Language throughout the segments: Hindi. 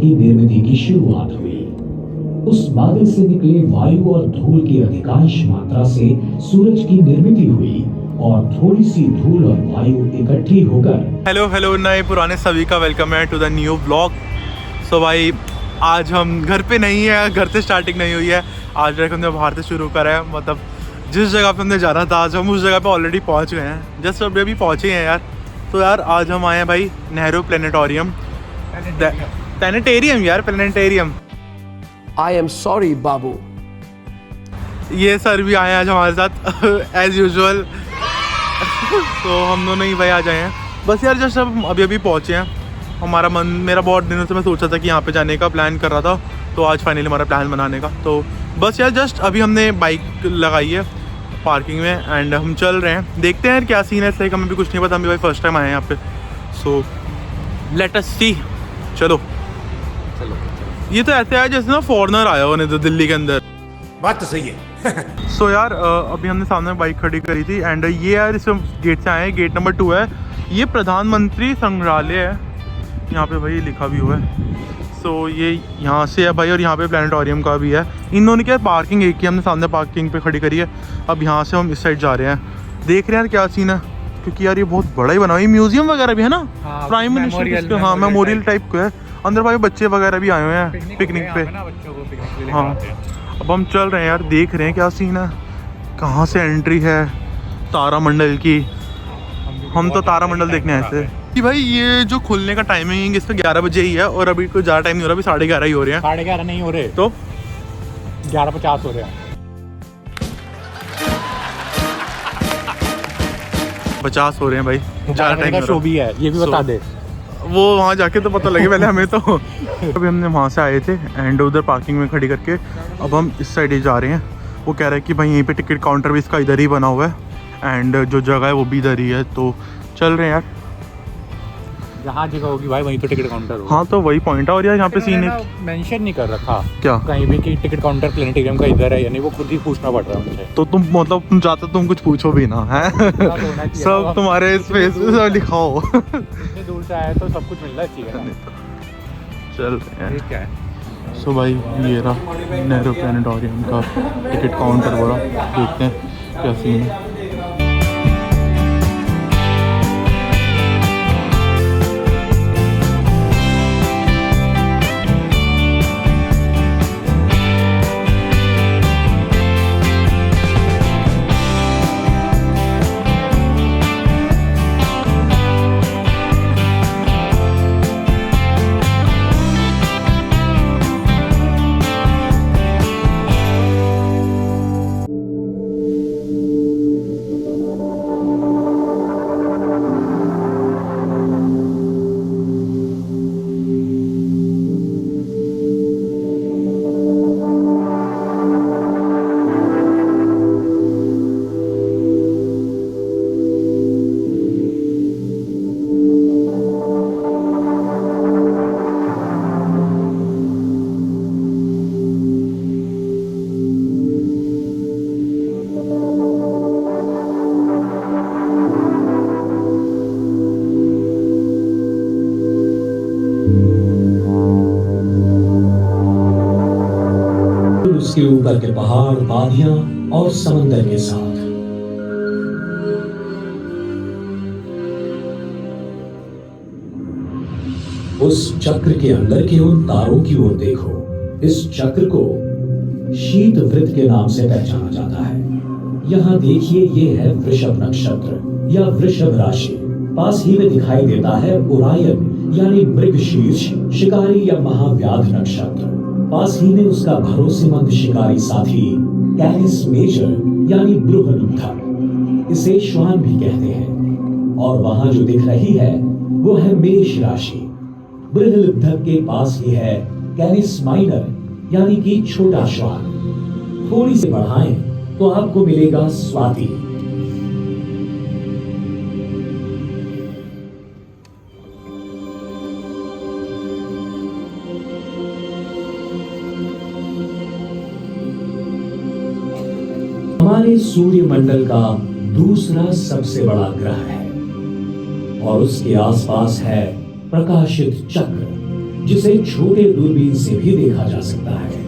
की निर्मिति की शुरुआत हुई। उस बादल से निकले वायु और धूल की अधिकांश मात्रा से सूरज की निर्मिति हुई और थोड़ी सी धूल और वायु इकट्ठी होकर हेलो नए पुराने सभी का वेलकम है टू द न्यू ब्लॉग। सो भाई आज हम घर पे नहीं है, घर से स्टार्टिंग नहीं हुई है। आज हमने बाहर से शुरू करा है, मतलब जिस जगह पे हमने जाना था आज हम उस जगह पे ऑलरेडी पहुंच गए हैं। जस्ट अभी पहुंचे हैं यार। तो यार आज हम आए हैं भाई नेहरू प्लेनेटोरियम, प्लेनेटेरियम यार, प्लेनेटेरियम। आई एम सॉरी बाबू। ये सर भी आए हैं आज हमारे साथ एज यूजुअल। तो हम दोनों ही भाई आ जाए हैं बस यार। जस्ट अब अभी पहुँचे हैं। मेरा बहुत दिनों से मैं सोचा था कि यहाँ पे जाने का प्लान कर रहा था, तो आज फाइनली हमारा प्लान बनाने का। तो बस यार जस्ट अभी हमने बाइक लगाई है पार्किंग में एंड हम चल रहे हैं। देखते हैं यार क्या सीन है। इसलिए हमें भी कुछ नहीं पता, हम भी भाई फर्स्ट टाइम आए हैं यहाँ पे। सो लेट अस सी। चलो। ये तो ऐसे है जैसे ना फॉरेनर आया हो नहीं तो दिल्ली के अंदर। बात तो सही है। सो यार अभी हमने सामने बाइक खड़ी करी थी एंड ये यार इस गेट से आए हैं। गेट नंबर 2 है। ये प्रधानमंत्री संग्रहालय है, यहाँ पे भाई लिखा भी हुआ है। सो ये यहाँ से है भाई और यहाँ पे प्लेनेटोरियम का भी है। इन दोनों की पार्किंग एक ही हमने सामने पार्किंग पे खड़ी करी है। अब यहाँ से हम इस साइड जा रहे हैं, देख रहे हैं यार क्या सीन है। क्योंकि यार ये बहुत बड़ा ही बना हुआ है। म्यूजियम वगैरह भी है ना, प्राइम मिनिस्टर। हाँ मेमोरियल टाइप का है। अंदर भाई बच्चे वगैरह भी आए हुए हैं पिकनिक पे। हाँ अब हम चल रहे हैं यार, देख रहे हैं क्या सीन है। कहाँ से एंट्री है तारामंडल की। हम तो तारामंडल देखने आए थे कि भाई ये जो खुलने का टाइमिंग इसका 11 बजे ही है और अभी कोई ज़्यादा टाइम नहीं हो रहा। अभी 11:30 ही हो रहे हैं। 11:30 नहीं हो रहे तो 11:50 हो रहे हैं। 50 हो रहे हैं भाई। ज़्यादा टाइम शो भी है, ये भी बता दे। वो वहाँ जाके तो पता लगे पहले हमें। तो अभी हमने वहाँ से आए थे एंड उधर पार्किंग में खड़ी करके अब हम इस साइड ही जा रहे हैं। वो कह रहा है कि भाई यहीं पे टिकट काउंटर भी इसका इधर ही बना हुआ है एंड जो जगह है वो भी इधर ही है। तो चल रहे हैं यार। जहाँ जगह होगी भाई वहीं तो टिकट काउंटर होगा। हाँ तो वही पॉइंट है। और यार यहाँ पे सीन मेंशन नहीं कर रखा क्या कहीं भी कि टिकट काउंटर प्लेनेटेरियम का इधर है, यानी वो खुद ही पूछना पड़ रहा है मुझे। तो तुम मतलब तुम जाते तुम कुछ पूछो भी ना है। सब तुम्हारे स्पेस में सब लिखाओ। इतनी दूर से आए तो सब कुछ मिलना चाहिए। चल रहे हैं। क्या है सो भाई ये रहा नेहरू प्लेनेटोरियम का टिकट काउंटर बड़ा। देखते हैं क्या सीन है। उसके ऊपर के पहाड़, वादियां और समंदर के साथ। उस चक्र के अंदर के उन तारों की ओर देखो। इस चक्र को शीत वृत्त के नाम से पहचाना जाता है। यहाँ देखिए, ये है वृषभ नक्षत्र या वृषभ राशि। पास ही में दिखाई देता है ओरायन यानी मृगशीर्ष शिकारी या महाव्याध नक्षत्र। पास ही में उसका भरोसेमंद शिकारी साथी कैनिस मेजर यानी बृहलुब्धक, इसे श्वान भी कहते हैं। और वहां जो दिख रही है वो है मेष राशि। बृहलुब्धक के पास ही है कैनिस माइनर यानी कि छोटा श्वान। थोड़ी सी बढ़ाएं तो आपको मिलेगा स्वाति। हमारे सूर्यमंडल का दूसरा सबसे बड़ा ग्रह है और उसके आसपास है प्रकाशित चक्र जिसे छोटे दूरबीन से भी देखा जा सकता है।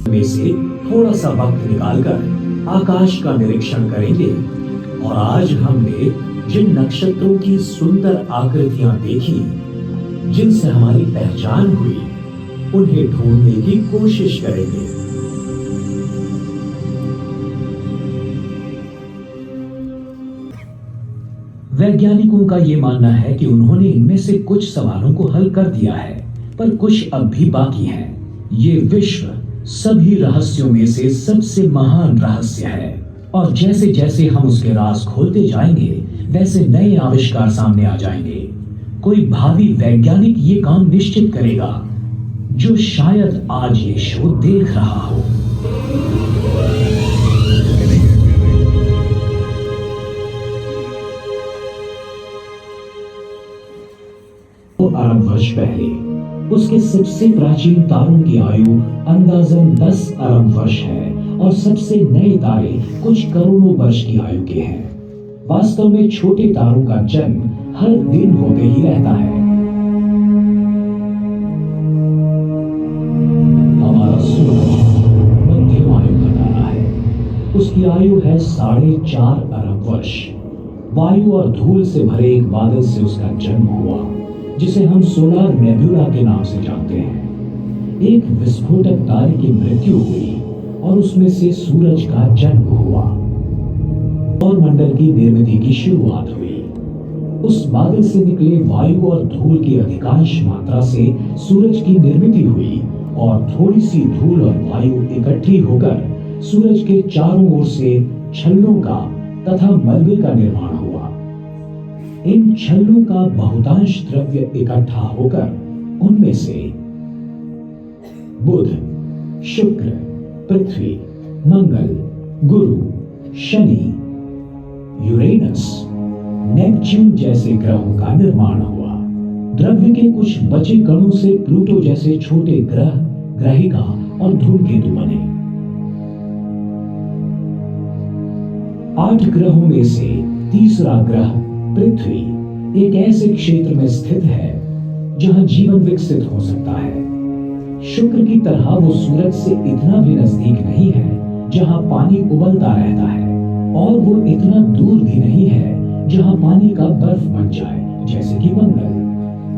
में से थोड़ा सा वक्त निकालकर आकाश का निरीक्षण करेंगे और आज हमने जिन नक्षत्रों की सुंदर आकृतियां देखी, जिनसे हमारी पहचान हुई, उन्हें ढूंढने की कोशिश करेंगे। वैज्ञानिकों का यह मानना है कि उन्होंने इनमें से कुछ सवालों को हल कर दिया है, पर कुछ अब भी बाकी हैं। ये विश्व सभी रहस्यों में से सबसे महान रहस्य है और जैसे जैसे हम उसके राज खोलते जाएंगे, वैसे नए आविष्कार सामने आ जाएंगे। कोई भावी वैज्ञानिक ये काम निश्चित करेगा जो शायद आज ये शो देख रहा हो। अरब वर्ष पहले उसके सबसे प्राचीन तारों की आयु अंदाजन 10 अरब वर्ष है और सबसे नए तारे कुछ करोड़ों वर्ष की आयु के हैं। वास्तव में छोटे तारों का जन्म हर दिन होते ही रहता है। हमारा सूरज मध्यम आयु का तारा है। उसकी आयु है 4.5 अरब वर्ष। वायु और धूल से भरे एक बादल से उसका जन्म हुआ, जिसे हम सोलर नेबुला के नाम से जानते हैं। एक विस्फोटक तारे की मृत्यु हुई और उसमें से सूरज का जन्म हुआ और मंडल की निर्मिति की शुरुआत हुई। उस बादल से निकले वायु और धूल की अधिकांश मात्रा से सूरज की निर्मिति हुई और थोड़ी सी धूल और वायु इकट्ठी होकर सूरज के चारों ओर से छल्लों का तथा मलबे का निर्माण हुआ। इन छल्लों का बहुतांश द्रव्य इकट्ठा होकर उनमें से बुध, शुक्र, पृथ्वी, मंगल, गुरु, शनि, यूरेनस, नेपच्यून जैसे ग्रहों का निर्माण हुआ। द्रव्य के कुछ बचे कणों से प्लूटो जैसे छोटे ग्रह, ग्रहिका और धूमकेतु बने। 8 ग्रहों में से तीसरा ग्रह पृथ्वी एक ऐसे क्षेत्र में स्थित है जहां जीवन विकसित हो सकता है। शुक्र की तरह वो सूरज से इतना भी नजदीक नहीं है जहां पानी उबलता रहता है, और वो इतना दूर भी नहीं है जहां पानी का बर्फ बन जाए, जैसे कि मंगल।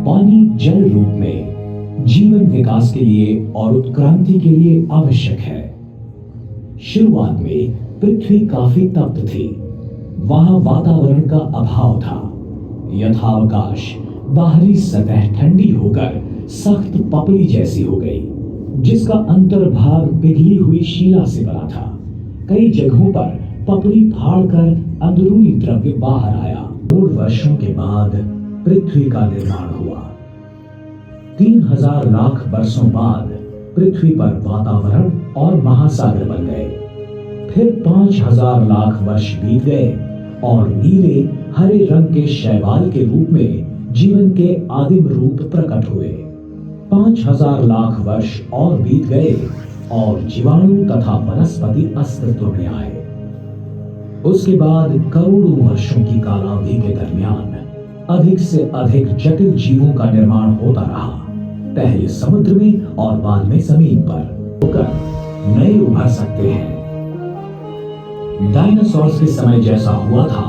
पानी जल रूप में जीवन विकास के लिए और उत्क्रांति के लिए आवश्यक है। शुरुआत में पृथ्वी काफी तप्त थी। वहां वातावरण का अभाव था। यथावकाश बाहरी सतह ठंडी होकर सख्त पपड़ी जैसी हो गई, जिसका अंतर्भाग पिघली हुई शीला से बना था। कई जगहों पर पपड़ी फाड़कर अंदरूनी द्रव्य बाहर आया। 2 वर्षों के बाद पृथ्वी का निर्माण हुआ। 3000 लाख वर्षों बाद पृथ्वी पर वातावरण और महासागर बन गए। फिर 5000 लाख वर्ष बीत गए और नीले हरे रंग के शैवाल के रूप में जीवन के आदिम रूप प्रकट हुए। 5000 लाख वर्ष और बीत गए और जीवाणु तथा वनस्पति अस्तित्व में आए। उसके बाद करोड़ों वर्षों की कालावधि के दरमियान अधिक से अधिक जटिल जीवों का निर्माण होता रहा, पहले समुद्र में और बाद में जमीन पर होकर नए उभर सकते हैं। डायनासोर्स के समय जैसा हुआ था,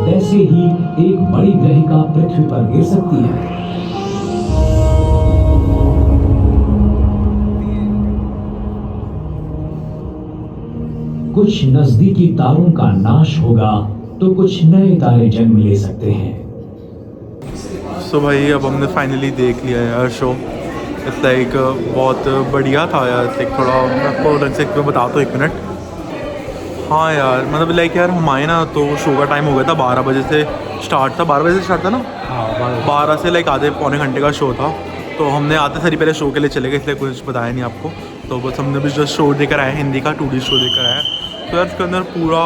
वैसे ही एक बड़ी ग्रहिका पृथ्वी पर गिर सकती है। कुछ नजदीकी तारों का नाश होगा तो कुछ नए तारे जन्म ले सकते हैं। सो भाई अब हमने फाइनली देख लिया यार शो। इट्स लाइक बहुत बढ़िया था यार। लाइक थोड़ा मैं आपको लंच में बताता हूँ 1 मिनट। हाँ यार, मतलब लाइक यार हम आए ना तो शो का टाइम हो गया था 12 बजे से स्टार्ट था। 12 बजे से स्टार्ट था ना? हाँ, 12 से लाइक आधे पौने घंटे का शो था। तो हमने आते सारी पहले शो के लिए चले गए, इसलिए कुछ बताया नहीं आपको। तो बस हमने भी जस्ट शो देकर आया हिंदी का 2D शो देकर आया। तो यार इसके अंदर पूरा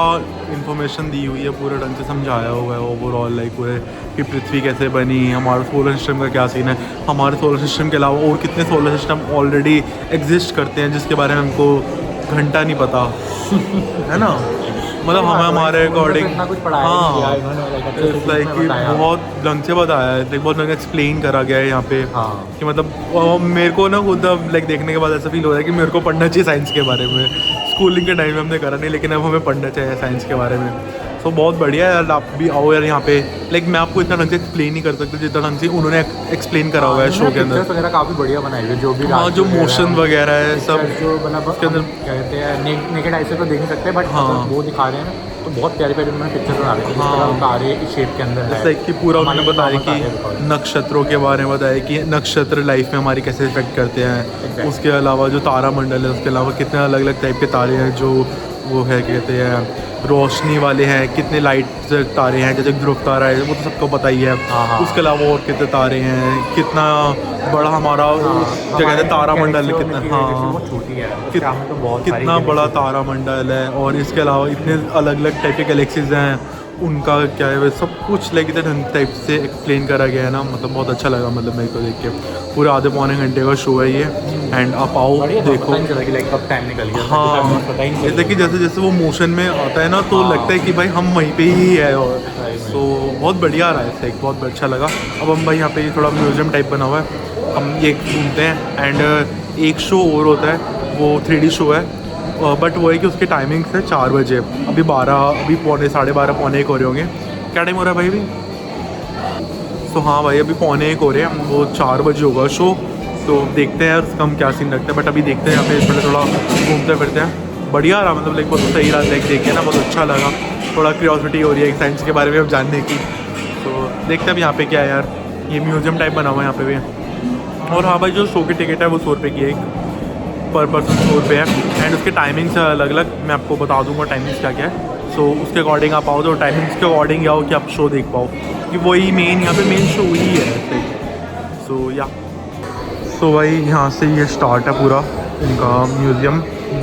इन्फॉर्मेशन दी हुई है, पूरे ढंग से समझाया हुआ है ओवरऑल लाइक पूरे कि पृथ्वी कैसे बनी, हमारे सोलर सिस्टम का क्या सीन है, हमारे सोलर सिस्टम के अलावा और कितने सोलर सिस्टम ऑलरेडी एग्जिस्ट करते हैं जिसके बारे में हमको घंटा नहीं पता है ना। मतलब हमें हमारे अकॉर्डिंग हाँ लाइक कि बहुत ढंग से बताया है, लाइक बहुत ढंग से एक्सप्लेन करा गया है यहाँ पे कि मतलब मेरे को ना खुद लाइक देखने के बाद ऐसा फील हो रहा है कि मेरे को पढ़ना चाहिए साइंस के बारे में। स्कूलिंग के टाइम में हमने करा नहीं, लेकिन अब हमें पढ़ना चाहिए साइंस के बारे में। तो बहुत बढ़िया है यार, आप भी आओ यार यहाँ पे। लाइक मैं आपको इतना ढंग से एक्सप्लेन नहीं कर सकता जितना ढंग से उन्होंने एक्सप्लेन करा हुआ है शो के अंदर वगैरह काफ़ी बढ़िया बनाई हुई, जो भी हाँ जो मोशन वगैरह है सब जो मतलब उसके अंदर क्या कहते हैं नेकेड आई से तो देख नहीं सकते, बट वो दिखा रहे हैं ना तो बहुत प्यारी प्यारी उन्होंने पिक्चर बना रहे हैं तारे शेप के अंदर है। लाइक कि पूरा उन्होंने बताया कि नक्षत्रों के बारे में बताया कि नक्षत्र लाइफ में हमारी कैसे इफेक्ट करते हैं। उसके अलावा जो तारा मंडल है उसके अलावा कितने अलग अलग टाइप के तारे हैं जो वो है कहते हैं रोशनी वाले हैं, कितने लाइट तारे हैं जैसे ध्रुव तारा है वो तो सबको पता ही है। उसके अलावा और कितने तारे हैं, कितना बड़ा हमारा क्या कहते हैं तारा मंडल है, कितना छोटी है कितना बड़ा तारा मंडल है। और इसके अलावा इतने अलग अलग टाइप के गैलेक्सीज हैं, उनका क्या है सब कुछ लाइक इतने ढंग टाइप से एक्सप्लेन करा गया है ना। मतलब बहुत अच्छा लगा, मतलब मेरे को देख के। पूरे आधे पौने घंटे का शो है ये एंड आप आओ देखो। कब टाइम निकल गया हाँ जैसे कि जैसे जैसे वो मोशन में आता है ना तो लगता है कि भाई हम वहीं पे ही है। और तो बहुत बढ़िया रहा है, एक बहुत अच्छा लगा। अब हम भाई यहाँ पे थोड़ा म्यूजियम टाइप बना हुआ है, हम ये घूमते हैं। एंड एक शो और होता है वो 3D शो है, बट वो है कि उसके टाइमिंग्स है 4 बजे। अभी 12:30 पौने 1 हो रहे होंगे। क्या टाइम हो रहा है भाई अभी? तो हाँ भाई अभी 1:45 हो रहे हैं, वो 4 बजे होगा शो। तो देखते हैं उसका हम क्या सीन रखते हैं, बट अभी देखते हैं यहाँ पे पहले थोड़ा घूमते फिरते हैं। बढ़िया रहा, मतलब लाइक बहुत सही रहा, लाइक देख के ना बहुत अच्छा लगा। थोड़ा क्यूरियोसिटी हो रही है साइंस के बारे में अब जानने की। तो देखते हैं अब यहाँ पे क्या है यार, ये म्यूज़ियम टाइप बना हुआ है यहाँ पे भी। और हाँ भाई जो शो की टिकट है वो 100 रुपये की है, एक पर पर्सन 100 रुपये है। एंड उसके टाइमिंग्स अलग अलग, मैं आपको बता दूंगा टाइमिंग्स क्या क्या है। सो उसके अकॉर्डिंग आप आओ तो टाइमिंग्स के अकॉर्डिंग आओ कि आप शो देख पाओ, कि वही मेन यहाँ पे मेन शो ही है। सो या सो भाई यहाँ से ये स्टार्ट है पूरा इनका म्यूज़ियम,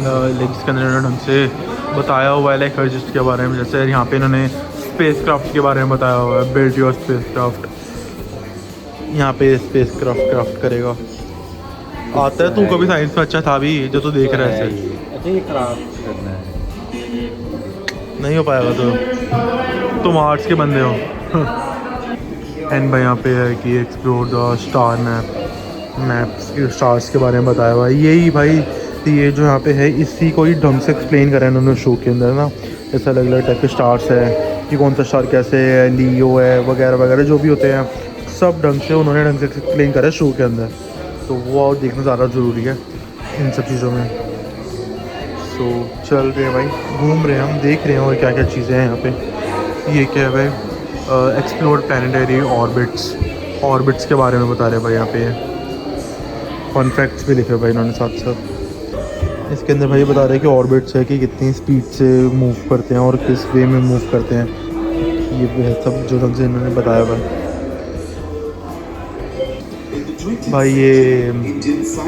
लाइक इसके अंदर इन्होंने ढंग से बताया हुआ है लाइक हर चीज़ के बारे में। जैसे यहाँ पे इन्होंने स्पेस क्राफ्ट के बारे में बताया हुआ है, बिल्ड योर स्पेस क्राफ्ट। यहाँ पे स्पेस क्राफ्ट करेगा। आता है तू कभी साइंस में अच्छा था भी जो तू देख रहा है ऐसे। अच्छा ये क्राफ्ट करना है नहीं हो पाएगा तो तुम आर्ट्स के बंदे हो। एंड भाई यहाँ पे है कि एक्सप्लोर द स्टार मैप्स के स्टार्स के बारे में बताया हुआ है। यही भाई ये जो यहाँ पे है इसी को ही ढंग से एक्सप्लेन करा है इन्होंने शो के अंदर ना। जैसे अलग अलग टाइप के स्टार्स है कि कौन सा स्टार कैसे है, लियो है वगैरह वगैरह जो भी होते हैं सब ढंग से उन्होंने ढंग से एक्सप्लेन करा है शो के अंदर। तो वो और देखना ज़्यादा ज़रूरी है इन सब चीज़ों में। सो चल रहे हैं भाई, घूम रहे हैं हम, देख रहे हैं और क्या क्या चीज़ें हैं यहाँ पे। ये क्या है भाई, एक्सप्लोर प्लानिटरी ऑर्बिट्स के बारे में बता रहे हैं भाई यहाँ पे। फन फैक्ट्स भी लिखे भाई इन्होंने साथ साथ। इसके अंदर भाई बता रहे हैं कि ऑर्बिट्स है कि कितनी स्पीड से मूव करते हैं और किस वे में मूव करते हैं। ये सब जो ढंग से इन्होंने बताया भाई ये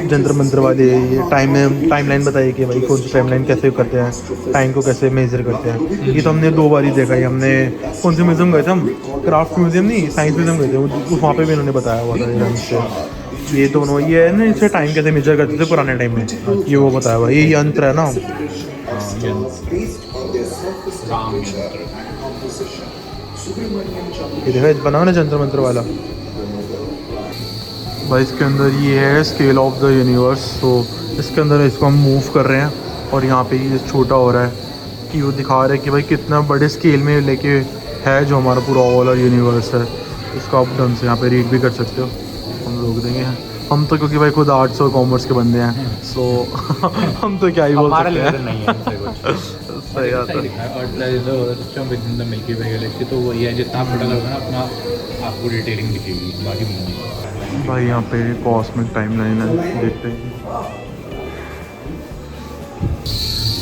जंतर मंत्र वाले ये टाइमलाइन बताइए कि भाई कौन सी टाइमलाइन कैसे करते हैं, टाइम को कैसे मेजर करते हैं। ये तो हमने 2 बार ही देखा है। हमने कौन से म्यूज़ियम गए थे हम, क्राफ्ट म्यूज़ियम नहीं साइंस म्यूज़ियम गए थे, वहाँ पे भी इन्होंने बताया हुआ था से। ये दोनों ये है ना, इससे टाइम कैसे मेजर करते थे पुराने टाइम में, ये वो बताया हुआ। ये यंत्र है ना, ये देखा बना हुआ ना जंतर मंत्र वाला भाई। इसके अंदर ये है स्केल ऑफ द यूनिवर्स। तो इसके अंदर इसको हम मूव कर रहे हैं और यहाँ पे ये छोटा हो रहा है कि वो दिखा रहा है कि भाई कितना बड़े स्केल में लेके है जो हमारा पूरा ओवरऑल यूनिवर्स है। इसको आप ढंग से यहाँ पे रीड भी कर सकते हो, हम रोक देंगे। हम तो क्योंकि भाई खुद आर्ट्स और कॉमर्स के बंदे हैं, सो हम तो क्या ही बोल सकते हैं। सही बात है। मिल्की वे गैलेक्सी तो वही है, जितना आप पता करोगे ना अपना आपको डिटेलिंग दिखेगी बाकी नहीं। भाई यहाँ पे कॉस्मिक टाइमलाइन है, देखते हैं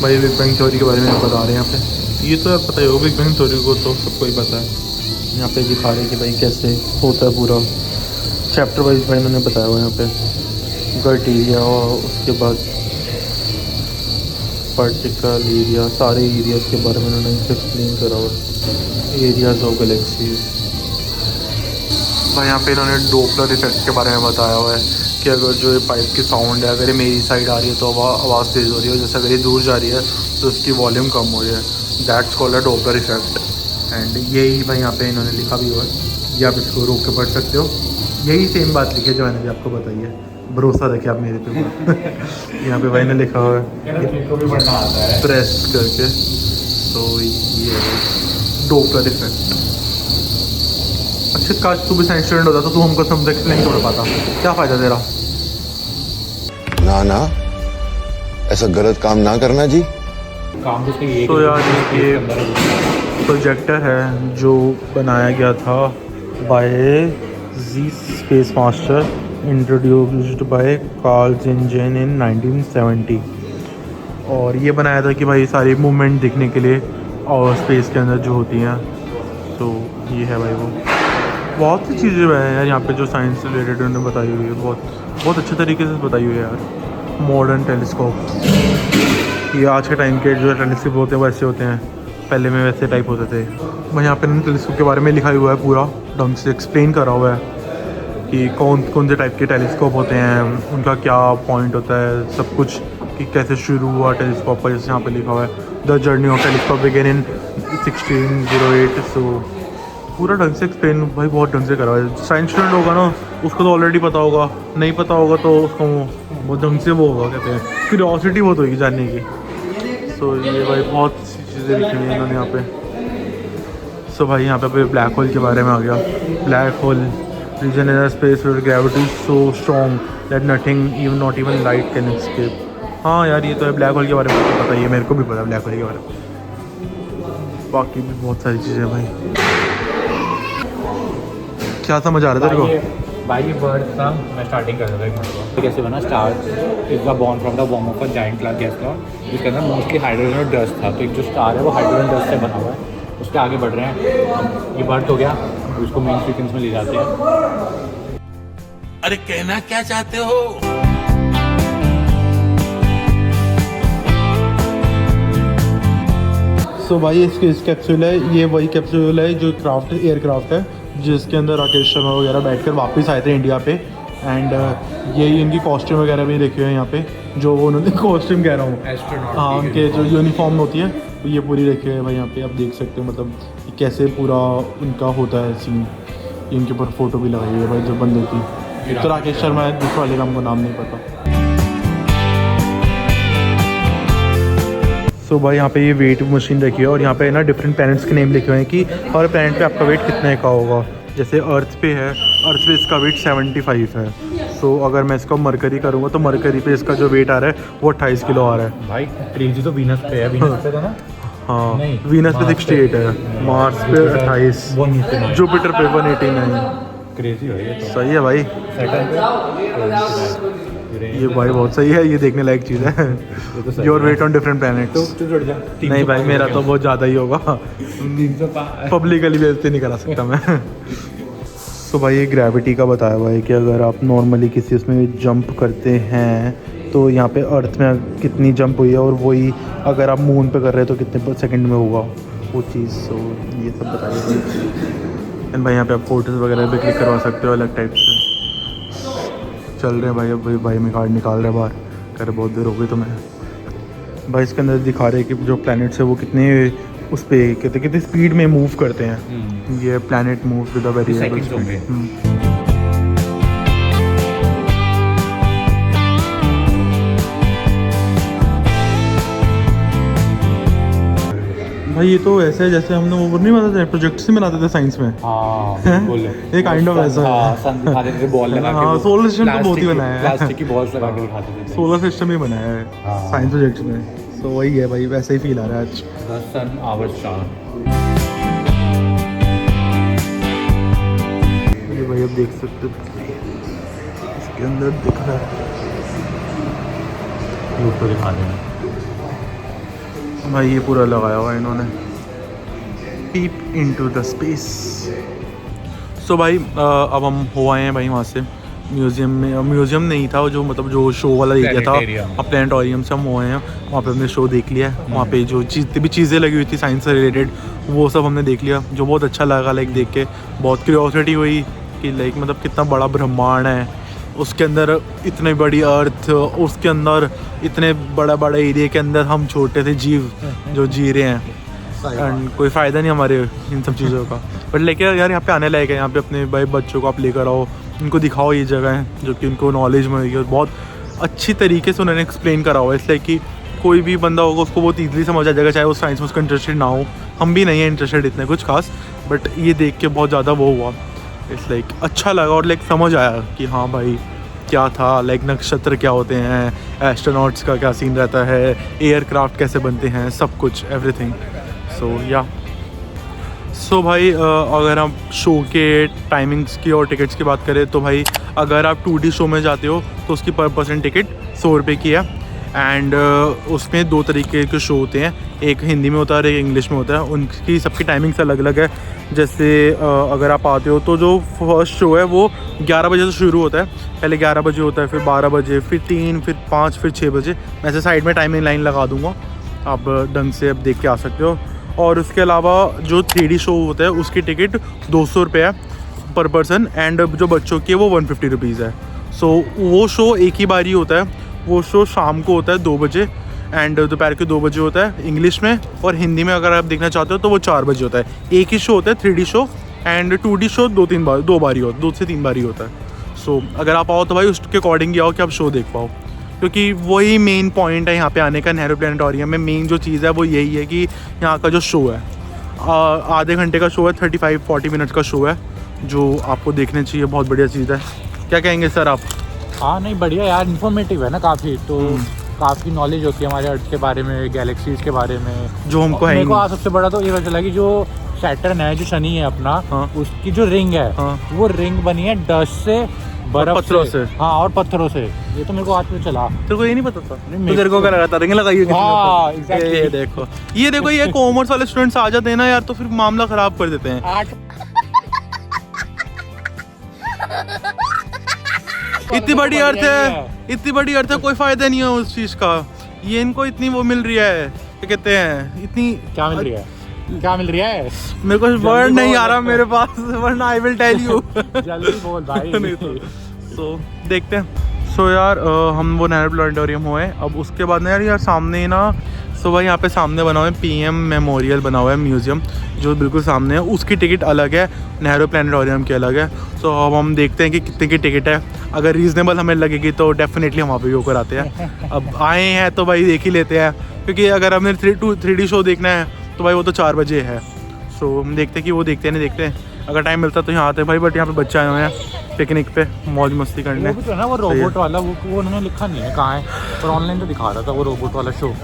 भाई बिग बैंग थ्योरी के बारे में बता रहे हैं यहाँ पे। ये तो पता ही होगा बिग बैंग थ्योरी को, तो सबको ही पता है। यहाँ पे दिखा रहे हैं कि भाई कैसे होता है पूरा चैप्टर वाइज भाई मैंने बताया हुआ यहाँ पे क्राइटेरिया। और उसके बाद पार्टिकल एरिया, सारे एरियाज के बारे में उन्होंने एक्सप्लेन करा हुआ है, एरियाज ऑफ गैलेक्सीज। भाई यहाँ पे इन्होंने डोपलर इफेक्ट के बारे में बताया हुआ है कि अगर जो ये पाइप की साउंड है, अगर ये मेरी साइड आ रही है तो आवाज़ तेज़ हो रही है, जैसे अगर ये दूर जा रही है तो उसकी वॉल्यूम कम हो रही है। That's called a Doppler effect. And यही भाई यहाँ पे इन्होंने लिखा भी हुआ है, ये आप इसको रोक के पढ़ सकते हो। यही सेम बात लिखी है जो मैंने भी आपको बताई है, भरोसा रखिए आप मेरे पे। यहाँ पे भाई ने लिखा हुआ है प्रेस करके, तो ये डोपलर इफेक्ट। अच्छा काश तू भी साइंस स्टूडेंट होता तो तू हमको समझ एक्सप्लेन कर पाता, क्या फ़ायदा तेरा। ना ऐसा गलत काम ना करना जी। काम तो ये तो यार ये प्रोजेक्टर है जो बनाया गया था by G space master, introduced by Carl Jingen in 1970। और ये बनाया था कि भाई सारी मूवमेंट दिखने के लिए और स्पेस के अंदर जो होती हैं। तो ये है भाई वो बहुत सी चीज़ें हैं यार यहाँ पे जो साइंस से रिलेटेड उन्होंने बताई हुई है, बहुत अच्छे तरीके से बताई हुई है यार। मॉडर्न टेलीस्कोप, ये आज के टाइम के जो टेलीस्कोप होते हैं वैसे होते हैं, पहले में वैसे टाइप होते थे। मैं यहाँ पे टेलीस्कोप के बारे में लिखा हुआ है, पूरा ढंग से एक्सप्लेन करा हुआ है कि कौन से टाइप के टेलीस्कोप होते हैं, उनका क्या पॉइंट होता है, सब कुछ कि कैसे शुरू हुआ टेलीस्कोप का। जैसे यहाँ पे लिखा हुआ है the journey of telescope begin in 1608। सो पूरा ढंग से एक्सप्लेन भाई बहुत ढंग से करा हुआ है। साइंस स्टूडेंट होगा ना उसको तो ऑलरेडी पता होगा, नहीं पता होगा तो उसको बहुत ढंग से वो होगा, कहते हैं क्यूरियोसिटी बहुत होगी जानने की। सो ये भाई बहुत सी चीज़ें लिखी हुई हैं इन्होंने यहाँ पे। सो भाई यहाँ पे ब्लैक होल के बारे में आ गया। Black hole region in space where gravity so strong that not even light can escape. हाँ यार ये तो है, ब्लैक होल के बारे में तो पता ही है, मेरे को भी पता है ब्लैक होल के बारे में। बाकी भी बहुत सारी चीज़ें भाई। क्या समझ आ रहा है तेरे को? भाई ये बर्ड था, मैं स्टार्टिंग कर रहा था एक मिनट को। कैसे बना star is the born from the warm of a giant class gas cloud, जिसके अंदर मोस्टली हाइड्रोजन और डस्ट था। तो एक जो स्टार है वो हाइड्रोजन डस्ट से बना हुआ है, उसके आगे बढ़ रहे हैं। ये बर्ड हो गया, उसको मेन सीक्वेंस में ले जाते हैं। अरे कहना क्या चाहते हो? सो भाई इस कैप्सूल है, ये वही कैप्सूल है जो एयरक्राफ्ट है जिसके अंदर राकेश शर्मा वगैरह बैठकर वापस आए थे इंडिया पे। एंड यही इनकी कॉस्ट्यूम वगैरह भी रखी हुई है यहाँ पे, जो उन्होंने कॉस्ट्यूम कह रहा हूँ, हाँ उनके जो यूनिफॉर्म होती है ये पूरी रखी हुई है भाई यहाँ पे। आप देख सकते हो मतलब कैसे पूरा उनका होता है सीन। इनके ऊपर फ़ोटो भी लगाई हुई है भाई जो बंदे की। तो राकेश शर्मा है, दूसरे वाले का हमको नाम नहीं पता। तो भाई यहाँ पे ये वेट मशीन रखी है और यहाँ पे ना डिफरेंट प्लैनेट्स के नेम लिखे हुए हैं कि हर प्लैनेट पे आपका वेट कितने का होगा। जैसे अर्थ पे इसका वेट 75 है। तो अगर मैं इसका मरकरी करूँगा तो मरकरी पे इसका जो वेट आ रहा है वो 28 किलो आ रहा है। भाई क्रेजी तो वीनस पे है, वीनस पे था ना? हाँ नहीं, वीनस पे 68 है, मार्स पे 28, जुपिटर पे 189। क्रेजी है ये तो। सही है भाई, सैटर्न ये भाई बहुत सही है, ये देखने लायक चीज़ है। Your weight on different planets. नहीं भाई मेरा तो बहुत ज़्यादा ही होगा, पब्लिकली बेइज्जती नहीं करा सकता मैं। तो भाई ये ग्रेविटी का बताया हुआ है कि अगर आप नॉर्मली किसी उसमें जंप करते हैं तो यहाँ पे अर्थ में कितनी जंप हुई है, और वही अगर आप मून पे कर रहे हैं तो कितने सेकंड में होगा वो चीज़। तो ये सब बताइए। एंड भाई यहाँ पे आप फोटोज़ वगैरह भी क्लिक करवा सकते हो अलग टाइप से। चल रहे हैं भाई, अब भाई में कार्ड निकाल रहे हैं बाहर, कह रहे बहुत देर हो गई तो मैं भाई इसके अंदर दिखा रहे हैं कि जो प्लैनेट्स है वो कितने उस पर कहते कितनी स्पीड में मूव करते हैं। ये planet move with a variable speed. भाई ये तो ऐसे है जैसे हमने वो नहीं बनाते थे, प्रोजेक्ट से बनाते थे साइंस में। ये काइंड ऑफ ऐसा है। सन दिखा देते थे बॉल लगा के। हाँ, सोलर सिस्टम तो बहुत ही बनाया है, प्लास्टिक की बॉल्स लगा के दिखाते थे। सोलर सिस्टम ही बनाया है साइंस प्रोजेक्ट में। तो वही है भाई, वैसे ही फील आ रहा है आज। The sun our star. ये भाई अब देख सकते हो इसके अंदर दिख रहा है, ऊपर दिखा देना भाई ये पूरा लगाया हुआ है इन्होंने, पीप इनटू द स्पेस। सो भाई अब हम हो आए हैं भाई वहाँ से, म्यूज़ियम नहीं था, वो जो मतलब जो शो वाला एरिया था, Planetarium। अब प्लानिटोरियम से हम हुए हैं, वहाँ पे हमने शो देख लिया है। वहाँ पे जो जितनी भी चीज़ें लगी हुई थी साइंस से रिलेटेड वो सब हमने देख लिया, जो बहुत अच्छा लगा। लाइक देख के बहुत क्यूरियोसिटी हुई कि लाइक मतलब कितना बड़ा ब्रह्मांड है, उसके अंदर इतनी बड़ी अर्थ, उसके अंदर इतने बड़ा बड़ा एरिया के अंदर हम छोटे से जीव जो जी रहे हैं, एंड कोई फ़ायदा नहीं हमारे इन सब चीज़ों का। बट लेके यार यहाँ पे आने लायक है, यहाँ पे अपने भाई बच्चों को आप लेकर आओ, उनको दिखाओ ये जगह है जो कि उनको नॉलेज मिलेगी, और बहुत अच्छी तरीके से उन्होंने एक्सप्लेन करा हुआ है, इसलिए कि कोई भी बंदा होगा उसको बहुत ईजिली समझ आ जाएगा, चाहे वो साइंस में उसका इंटरेस्टेड ना हो। हम भी नहीं है इंटरेस्टेड इतने कुछ खास, बट ये देख के बहुत ज़्यादा वो हुआ, इट्स लाइक अच्छा लगा, और लाइक समझ आया कि हाँ भाई क्या था, लाइक नक्षत्र क्या होते हैं, एस्ट्रोनॉट्स का क्या सीन रहता है, एयरक्राफ्ट कैसे बनते हैं, सब कुछ एवरीथिंग। सो भाई अगर हम शो के टाइमिंग्स की और टिकट्स की बात करें तो भाई अगर आप 2D शो में जाते हो तो उसकी पर पर्सन टिकट 100 रुपये की है, एंड उसमें 2 तरीके के शो होते हैं, एक हिंदी में होता है और एक इंग्लिश में होता है। उनकी सबकी टाइमिंग्स अलग अलग है। जैसे अगर आप आते हो तो जो फर्स्ट शो है वो 11 बजे से शुरू होता है, पहले 11 बजे होता है, फिर 12 बजे, फिर 3, फिर 5, फिर 6 बजे। मैं ऐसे साइड में टाइमिंग लाइन लगा दूँगा, आप ढंग से अब देख के आ सकते हो। और उसके अलावा जो 3D शो होता है उसकी टिकट 200 रुपये है पर पर्सन, एंड जो बच्चों की है वो 150 रुपीज़ है। सो वो शो एक ही बार ही होता है, वो शो शाम को होता है 2 बजे, एंड दोपहर के 2 बजे होता है इंग्लिश में, और हिंदी में अगर आप देखना चाहते हो तो वो 4 बजे होता है। एक ही शो होता है 3D show, and 2D show 2 बार ही होता है, 2 से 3 बार ही होता है। सो अगर आप आओ तो भाई उसके अकॉर्डिंग ही आओ कि आप शो देख पाओ, क्योंकि वही मेन पॉइंट है यहाँ पे आने का। नेहरू प्लानिटोरियम में मेन जो चीज़ है वो यही है कि यहाँ का जो शो है आधे घंटे का शो है, 35-40 मिनट्स का शो है, जो आपको देखने चाहिए, बहुत बढ़िया चीज़ है। क्या कहेंगे सर आप? हाँ नहीं बढ़िया यार, इन्फॉर्मेटिव है ना काफ़ी, तो काफ़ी नॉलेज होती है हमारे अर्थ के बारे में, गैलेक्सीज के बारे में, जो हमको है ही मेरे को नहीं। आज सबसे बड़ा तो ये पता चला कि जो सैटर्न है, जो शनि है अपना, हाँ। उसकी जो रिंग है, हाँ। वो रिंग बनी है डस्ट से, बर्फ पत्थरों से। हाँ, और पत्थरों से। ये तो मेरे को आज पता चला। तेरे को ये नहीं पता था? नहीं, तो तेरे को क्या लगा था रिंग लगाई होगी? हाँ, किसी ने? exactly। ये देखो ये कॉमर्स वाले स्टूडेंट्स आ जाते हैं ना यार, तो फिर मामला खराब कर देते हैं। 8 इतनी बड़ी अर्थ है, इतनी बड़ी अर्थ है, कोई फायदा नहीं है उस चीज का। ये इनको इतनी वो मिल रही है, क्या कहते हैं, इतनी क्या मिल रही है, क्या मिल रही है? मेरे को वर्ड नहीं आ रहा मेरे पास, वरना आई विल टेल यू। जल्दी बोल भाई। नहीं तो सो देखते हैं। सो यार हम वो नेहरू प्लानिटोरियम हुए, अब उसके बाद ना यार सामने ना, सो भाई यहाँ पे सामने बना हुआ है PM मेमोरियल बना हुआ है म्यूज़ियम, जो बिल्कुल सामने है। उसकी टिकट अलग है, नेहरू प्लानिटोरियम की अलग है। सो अब हम देखते हैं कि कितने की टिकट है, अगर रीज़नेबल हमें लगेगी तो डेफिनेटली हम वहाँ पे होकर आते हैं। अब आए हैं तो भाई देख ही लेते हैं, क्योंकि अगर हमने 3D शो देखना है तो भाई वो तो 4 बजे है। सो हम देखते हैं कि वो देखते हैं नहीं देखते हैं, अगर टाइम मिलता तो यहाँ आते हैं भाई। बट यहाँ पे बच्चे आए हुए हैं पिकनिक पे, मौज मस्ती करने। वो भी तो है ना, वो रोबोट वाला, वो उन्होंने लिखा नहीं है कहाँ है, पर ऑनलाइन तो दिखा रहा था वो रोबोट वाला शो।